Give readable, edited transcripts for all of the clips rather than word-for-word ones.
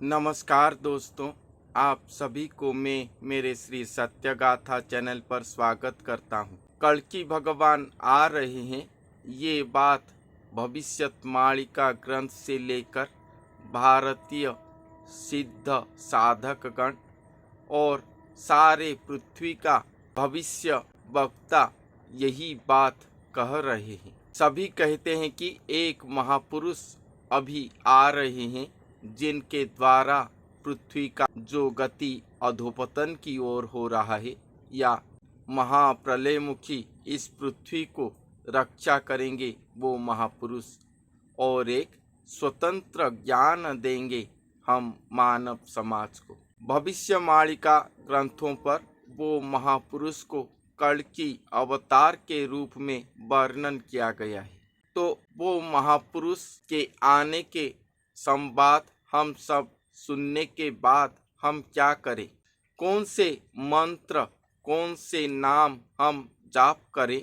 नमस्कार दोस्तों, आप सभी को मैं मेरे श्री सत्यगाथा चैनल पर स्वागत करता हूँ। कल्कि भगवान आ रहे हैं, ये बात भविष्यवाणी ग्रंथ से लेकर भारतीय सिद्ध साधकगण और सारे पृथ्वी का भविष्य वक्ता यही बात कह रहे हैं। सभी कहते हैं कि एक महापुरुष अभी आ रहे हैं जिनके द्वारा पृथ्वी का जो गति अधोपतन की ओर हो रहा है या महाप्रलयमुखी इस पृथ्वी को रक्षा करेंगे वो महापुरुष, और एक स्वतंत्र ज्ञान देंगे हम मानव समाज को। भविष्यवाणी ग्रंथों पर वो महापुरुष को कल्कि अवतार के रूप में वर्णन किया गया है। तो वो महापुरुष के आने के संवाद हम सब सुनने के बाद हम क्या करें? कौन से मंत्र, कौन से नाम हम जाप करें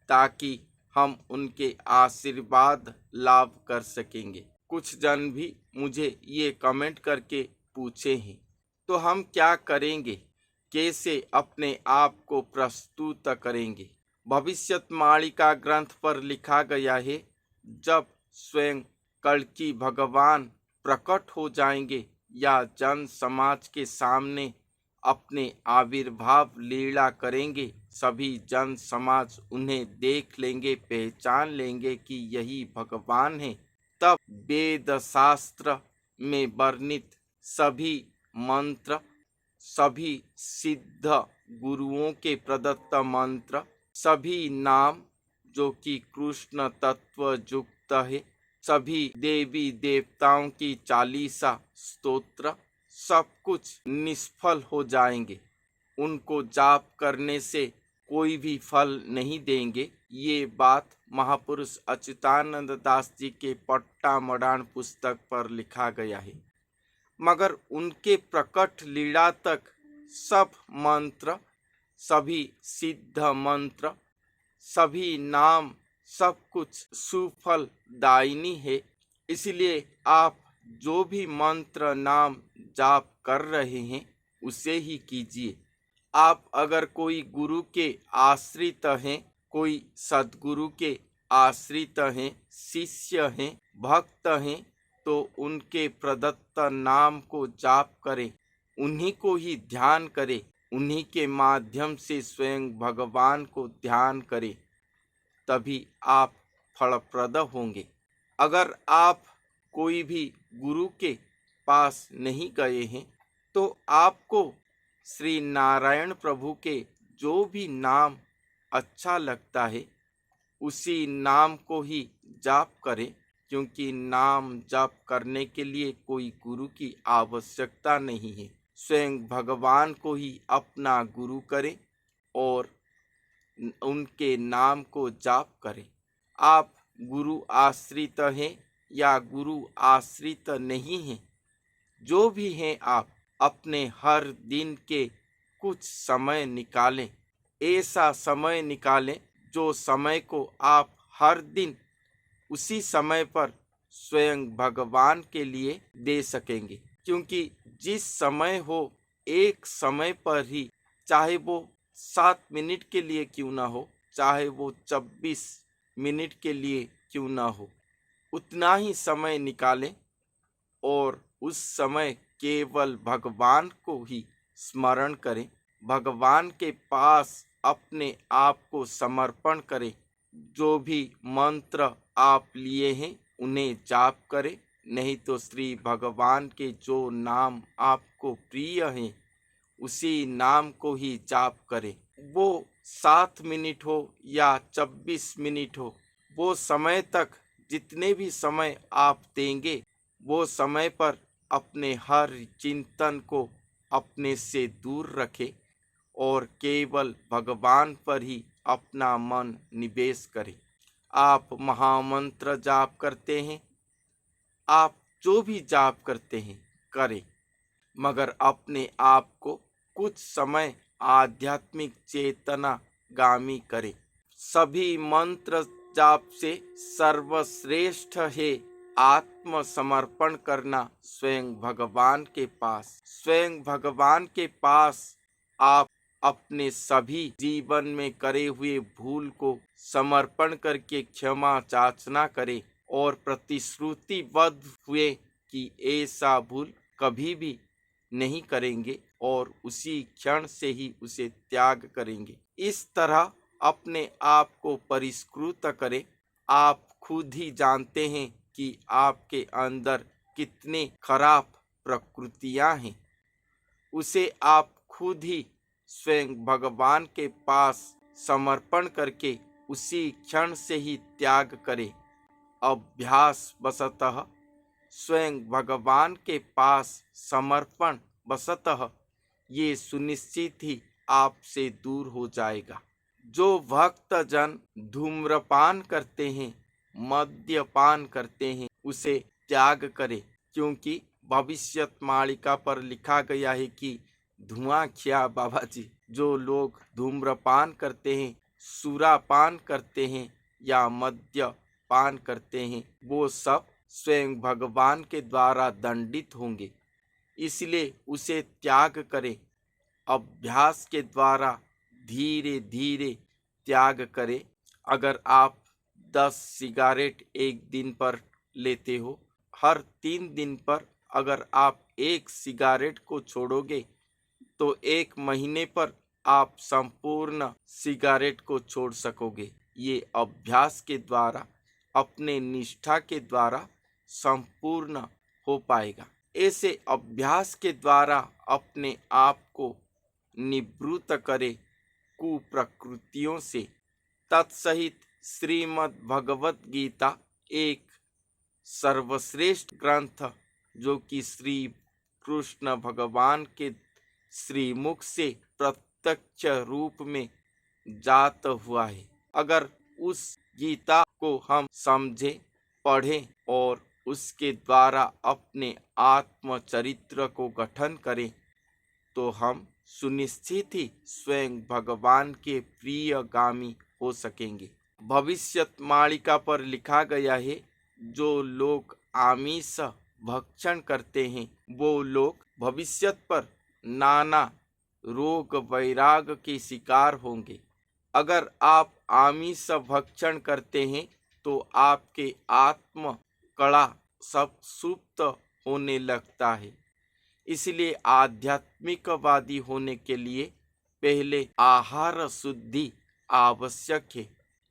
ताकि हम उनके आशीर्वाद लाभ कर सकेंगे? कुछ जन भी मुझे ये कमेंट करके पूछे हैं। तो हम क्या करेंगे? कैसे अपने आप को प्रस्तुत करेंगे? भविष्यवाणी ग्रंथ पर लिखा गया है, जब स्वयं कल्कि भगवान प्रकट हो जाएंगे या जन समाज के सामने अपने आविर्भाव लीला करेंगे, सभी जन समाज उन्हें देख लेंगे, पहचान लेंगे कि यही भगवान है। तब वेद शास्त्र में वर्णित सभी मंत्र, सभी सिद्ध गुरुओं के प्रदत्त मंत्र, सभी नाम जो कि कृष्ण तत्व युक्त है, सभी देवी देवताओं की चालीसा स्तोत्र, सब कुछ निष्फल हो जाएंगे। उनको जाप करने से कोई भी फल नहीं देंगे। ये बात महापुरुष अच्युतानंद दास जी के पट्टा मडान पुस्तक पर लिखा गया है। मगर उनके प्रकट लीला तक सब मंत्र, सभी सिद्ध मंत्र, सभी नाम, सब कुछ सुफल दायिनी है। इसलिए आप जो भी मंत्र नाम जाप कर रहे हैं उसे ही कीजिए। आप अगर कोई गुरु के आश्रित हैं, कोई सद्गुरु के आश्रित हैं, शिष्य हैं, भक्त हैं, तो उनके प्रदत्त नाम को जाप करें, उन्हीं को ही ध्यान करें, उन्हीं के माध्यम से स्वयं भगवान को ध्यान करें, तभी आप फलप्रद होंगे। अगर आप कोई भी गुरु के पास नहीं गए हैं तो आपको श्री नारायण प्रभु के जो भी नाम अच्छा लगता है उसी नाम को ही जाप करें, क्योंकि नाम जाप करने के लिए कोई गुरु की आवश्यकता नहीं है। स्वयं भगवान को ही अपना गुरु करें और उनके नाम को जाप करें। आप गुरु आश्रित हैं या गुरु आश्रित नहीं हैं, जो भी हैं, आप अपने हर दिन के कुछ समय निकालें। ऐसा समय निकालें जो समय को आप हर दिन उसी समय पर स्वयं भगवान के लिए दे सकेंगे। क्योंकि जिस समय हो, एक समय पर ही, चाहे वो 7 मिनट के लिए क्यों ना हो, चाहे वो 24 मिनट के लिए क्यों ना हो, उतना ही समय निकालें और उस समय केवल भगवान को ही स्मरण करें, भगवान के पास अपने आप को समर्पण करें। जो भी मंत्र आप लिए हैं उन्हें जाप करें, नहीं तो श्री भगवान के जो नाम आपको प्रिय हैं उसी नाम को ही जाप करें। वो 7 मिनट हो या 24 मिनट हो, वो समय तक जितने भी समय आप देंगे, वो समय पर अपने हर चिंतन को अपने से दूर रखें और केवल भगवान पर ही अपना मन निवेश करें। आप महामंत्र जाप करते हैं, आप जो भी जाप करते हैं करें, मगर अपने आप को कुछ समय आध्यात्मिक चेतना गामी करें। सभी मंत्र जाप से सर्वश्रेष्ठ है आत्म आत्मसमर्पण करना स्वयं भगवान के पास। स्वयं भगवान के पास आप अपने सभी जीवन में करे हुए भूल को समर्पण करके क्षमा याचना करें और प्रतिश्रुतिबद्ध हुए कि ऐसा भूल कभी भी नहीं करेंगे और उसी क्षण से ही उसे त्याग करेंगे। इस तरह अपने आप को परिष्कृत करें। आप खुद ही जानते हैं कि आपके अंदर कितने खराब प्रकृतियां हैं। उसे आप खुद ही स्वयं भगवान के पास समर्पण करके उसी क्षण से ही त्याग करें। अभ्यास वशतः स्वयं भगवान के पास समर्पण वशतः ये सुनिश्चित ही आपसे दूर हो जाएगा। जो भक्त जन धूम्रपान करते हैं, मद्यपान करते हैं, उसे त्याग करें, क्योंकि भविष्यवाणी पर लिखा गया है कि धुआं खिया बाबा जी, जो लोग धूम्रपान करते हैं, सुरापान करते हैं या मद्यपान करते हैं, वो सब स्वयं भगवान के द्वारा दंडित होंगे। इसलिए उसे त्याग करें। अभ्यास के द्वारा धीरे धीरे त्याग करें। अगर आप 10 सिगारेट एक दिन पर लेते हो, हर 3 दिन पर अगर आप 1 सिगारेट को छोड़ोगे तो 1 महीने पर आप संपूर्ण सिगारेट को छोड़ सकोगे। ये अभ्यास के द्वारा, अपने निष्ठा के द्वारा संपूर्ण हो पाएगा। ऐसे अभ्यास के द्वारा अपने आप को निवृत्त करें कुप्रकृतियों से। तत्सहित श्रीमद् भगवत गीता एक सर्वश्रेष्ठ ग्रंथ, जो कि श्री कृष्ण भगवान के श्रीमुख से प्रत्यक्ष रूप में जात हुआ है। अगर उस गीता को हम समझें, पढ़ें और उसके द्वारा अपने आत्मचरित्र को गठन करें, तो हम सुनिश्चित ही स्वयं भगवान के प्रियगामी हो सकेंगे। भविष्यवाणी पर लिखा गया है, जो लोग आमिष भक्षण करते हैं, वो लोग भविष्य पर नाना रोग वैराग के शिकार होंगे। अगर आप आमिष भक्षण करते हैं तो आपके आत्म कड़ा सब सुप्त होने लगता है। इसलिए आध्यात्मिकवादी होने के लिए पहले आहार शुद्धि आवश्यक है।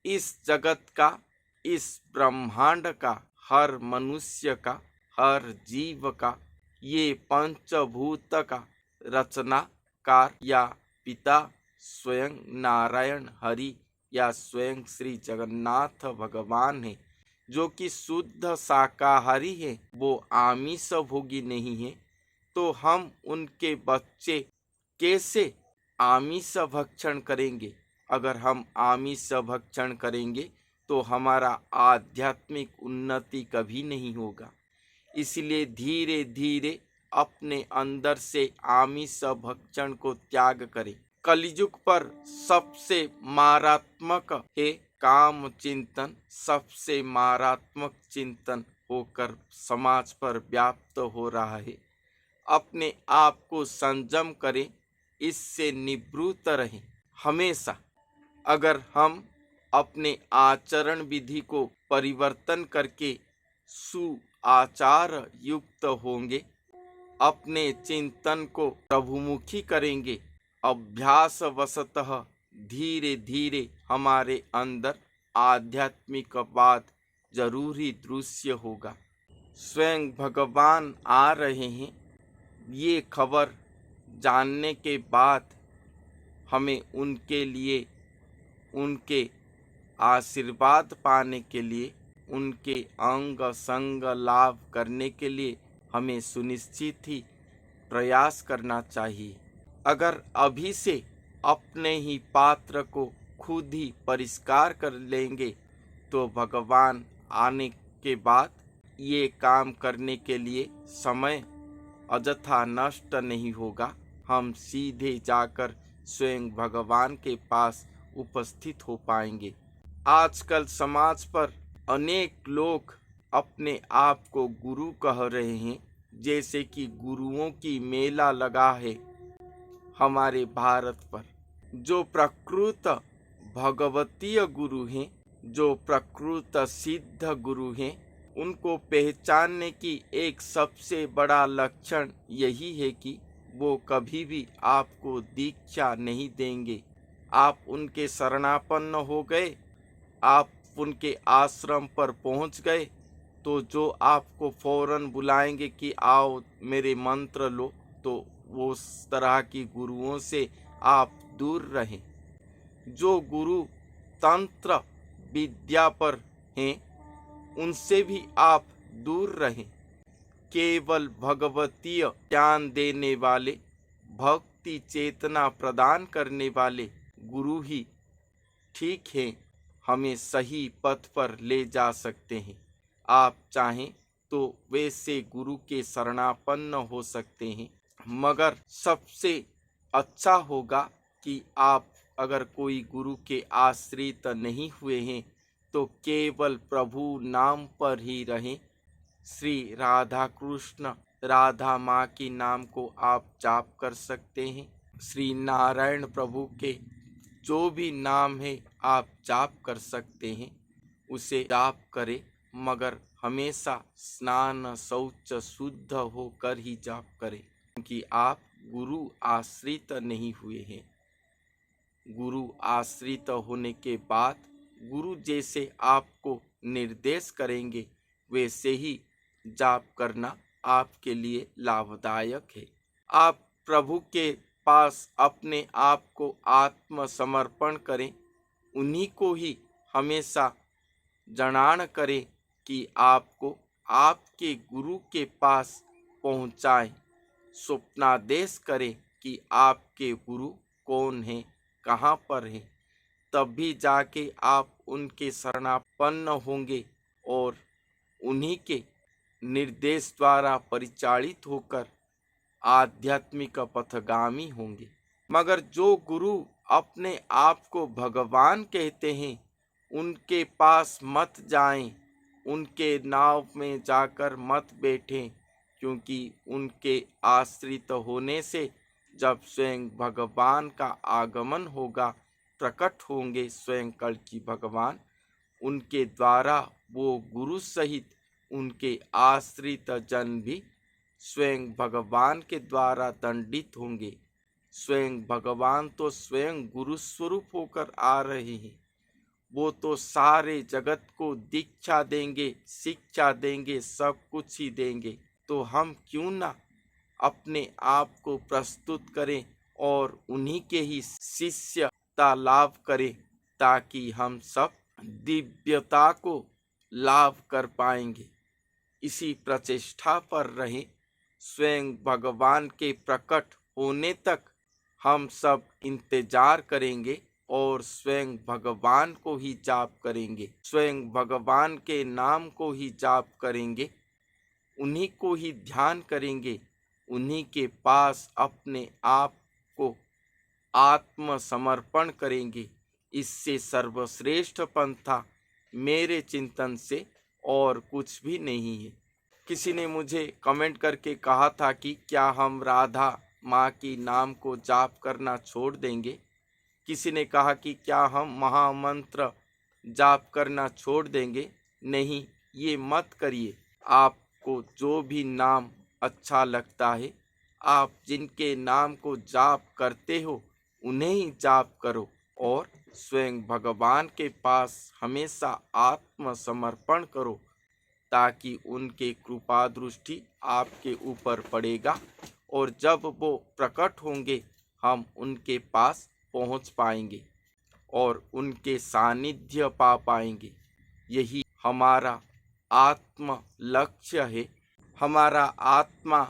इस जगत का, इस ब्रह्मांड का, हर मनुष्य का, हर जीव का, ये पंचभूत का रचनाकार या पिता स्वयं नारायण हरि या स्वयं श्री जगन्नाथ भगवान है, जो कि शुद्ध शाकाहारी है, वो आमिष भोगी नहीं है। तो हम उनके बच्चे कैसे आमिष भक्षण करेंगे? अगर हम आमिष भक्षण करेंगे तो हमारा आध्यात्मिक उन्नति कभी नहीं होगा। इसलिए धीरे धीरे अपने अंदर से आमिष भक्षण को त्याग करें। कलियुग पर सबसे मारात्मक है काम चिंतन। सबसे मारात्मक चिंतन होकर समाज पर व्याप्त हो रहा है। अपने आप को संयम करें, इससे निवृत्त रहें हमेशा। अगर हम अपने आचरण विधि को परिवर्तन करके सुआचार युक्त होंगे, अपने चिंतन को प्रभुमुखी करेंगे, अभ्यास वशतः धीरे धीरे हमारे अंदर आध्यात्मिकवाद जरूर ही दृश्य होगा। स्वयं भगवान आ रहे हैं, ये खबर जानने के बाद हमें उनके लिए, उनके आशीर्वाद पाने के लिए, उनके अंग संग लाभ करने के लिए हमें सुनिश्चित ही प्रयास करना चाहिए। अगर अभी से अपने ही पात्र को खुद ही परिष्कार कर लेंगे तो भगवान आने के बाद ये काम करने के लिए समय अଯথा नष्ट नहीं होगा। हम सीधे जाकर स्वयं भगवान के पास उपस्थित हो पाएंगे। आजकल समाज पर अनेक लोग अपने आप को गुरु कह रहे हैं, जैसे कि गुरुओं की मेला लगा है हमारे भारत पर। जो प्रकृत भगवतीय गुरु हैं, जो प्रकृत सिद्ध गुरु हैं, उनको पहचानने की एक सबसे बड़ा लक्षण यही है कि वो कभी भी आपको दीक्षा नहीं देंगे। आप उनके शरणापन्न हो गए, आप उनके आश्रम पर पहुंच गए, तो जो आपको फौरन बुलाएंगे कि आओ मेरे मंत्र लो, तो वो उस तरह की गुरुओं से आप दूर रहें। जो गुरु तंत्र विद्या पर हैं, उनसे भी आप दूर रहें। केवल भगवतीय ज्ञान देने वाले, भक्ति चेतना प्रदान करने वाले गुरु ही ठीक हैं, हमें सही पथ पर ले जा सकते हैं। आप चाहें तो वैसे गुरु के शरणापन्न हो सकते हैं, मगर सबसे अच्छा होगा कि आप अगर कोई गुरु के आश्रित नहीं हुए हैं तो केवल प्रभु नाम पर ही रहें। श्री राधा कृष्ण राधा माँ के नाम को आप जाप कर सकते हैं। श्री नारायण प्रभु के जो भी नाम है आप जाप कर सकते हैं, उसे जाप करें, मगर हमेशा स्नान शौच शुद्ध होकर ही जाप करें, क्योंकि आप गुरु आश्रित नहीं हुए हैं। गुरु आश्रित होने के बाद गुरु जैसे आपको निर्देश करेंगे वैसे ही जाप करना आपके लिए लाभदायक है। आप प्रभु के पास अपने आप को आत्मसमर्पण करें, उन्हीं को ही हमेशा जनान करें कि आपको आपके गुरु के पास पहुँचाएं। स्वप्नादेश करें कि आपके गुरु कौन हैं, कहाँ पर हैं, तब भी जाके आप उनके शरणापन्न होंगे और उन्हीं के निर्देश द्वारा परिचालित होकर आध्यात्मिक पथगामी होंगे। मगर जो गुरु अपने आप को भगवान कहते हैं, उनके पास मत जाएं, उनके नाव में जाकर मत बैठें, क्योंकि उनके आश्रित होने से जब स्वयं भगवान का आगमन होगा, प्रकट होंगे स्वयं कल्कि भगवान, उनके द्वारा वो गुरु सहित उनके आश्रित जन भी स्वयं भगवान के द्वारा दंडित होंगे। स्वयं भगवान तो स्वयं गुरु स्वरूप होकर आ रहे हैं, वो तो सारे जगत को दीक्षा देंगे, शिक्षा देंगे, सब कुछ ही देंगे। तो हम क्यों ना अपने आप को प्रस्तुत करें और उन्हीं के ही शिष्यता लाभ करें, ताकि हम सब दिव्यता को लाभ कर पाएंगे। इसी प्रचेष्टा पर रहें। स्वयं भगवान के प्रकट होने तक हम सब इंतजार करेंगे और स्वयं भगवान को ही जाप करेंगे, स्वयं भगवान के नाम को ही जाप करेंगे, उन्हीं को ही ध्यान करेंगे, उन्हीं के पास अपने आप को आत्मसमर्पण करेंगे। इससे सर्वश्रेष्ठ पंथा मेरे चिंतन से और कुछ भी नहीं है। किसी ने मुझे कमेंट करके कहा था कि क्या हम राधा माँ की नाम को जाप करना छोड़ देंगे। किसी ने कहा कि क्या हम महामंत्र जाप करना छोड़ देंगे। नहीं, ये मत करिए। आपको जो भी नाम अच्छा लगता है, आप जिनके नाम को जाप करते हो उन्हें ही जाप करो और स्वयं भगवान के पास हमेशा आत्मसमर्पण करो, ताकि उनके कृपा दृष्टि आपके ऊपर पड़ेगा और जब वो प्रकट होंगे हम उनके पास पहुंच पाएंगे और उनके सानिध्य पा पाएंगे। यही हमारा आत्म लक्ष्य है। हमारा आत्मा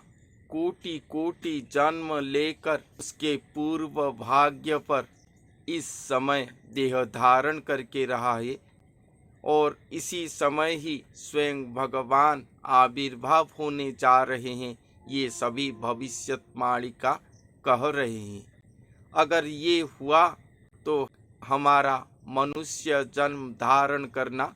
कोटि कोटि जन्म लेकर उसके पूर्व भाग्य पर इस समय देह धारण करके रहा है और इसी समय ही स्वयं भगवान आविर्भाव होने जा रहे हैं। ये सभी भविष्यवाणी का कह रहे हैं। अगर ये हुआ तो हमारा मनुष्य जन्म धारण करना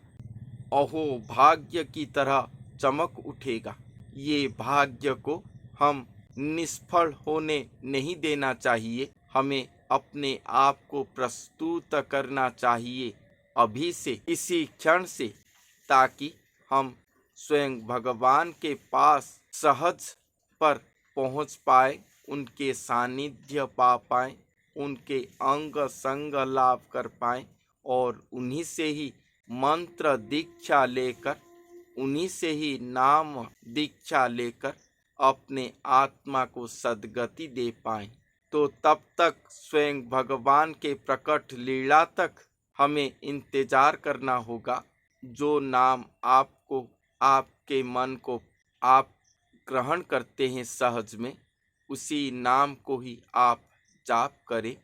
अहो भाग्य की तरह चमक उठेगा। ये भाग्य को हम निष्फल होने नहीं देना चाहिए। हमें अपने आप को प्रस्तुत करना चाहिए अभी से, इसी क्षण से, ताकि हम स्वयं भगवान के पास सहज पर पहुंच पाए, उनके सानिध्य पा पाए, उनके अंग संग लाभ कर पाए और उन्हीं से ही मंत्र दीक्षा लेकर, उन्हीं से ही नाम दीक्षा लेकर अपने आत्मा को सद्गति दे पाए। तो तब तक स्वयं भगवान के प्रकट लीला तक हमें इंतजार करना होगा। जो नाम आपको, आपके मन को आप ग्रहण करते हैं सहज में, उसी नाम को ही आप जाप करें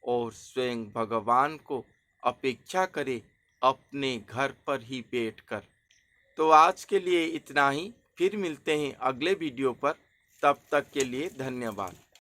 और स्वयं भगवान को अपेक्षा करें अपने घर पर ही बैठकर। तो आज के लिए इतना ही, फिर मिलते हैं अगले वीडियो पर। तब तक के लिए धन्यवाद।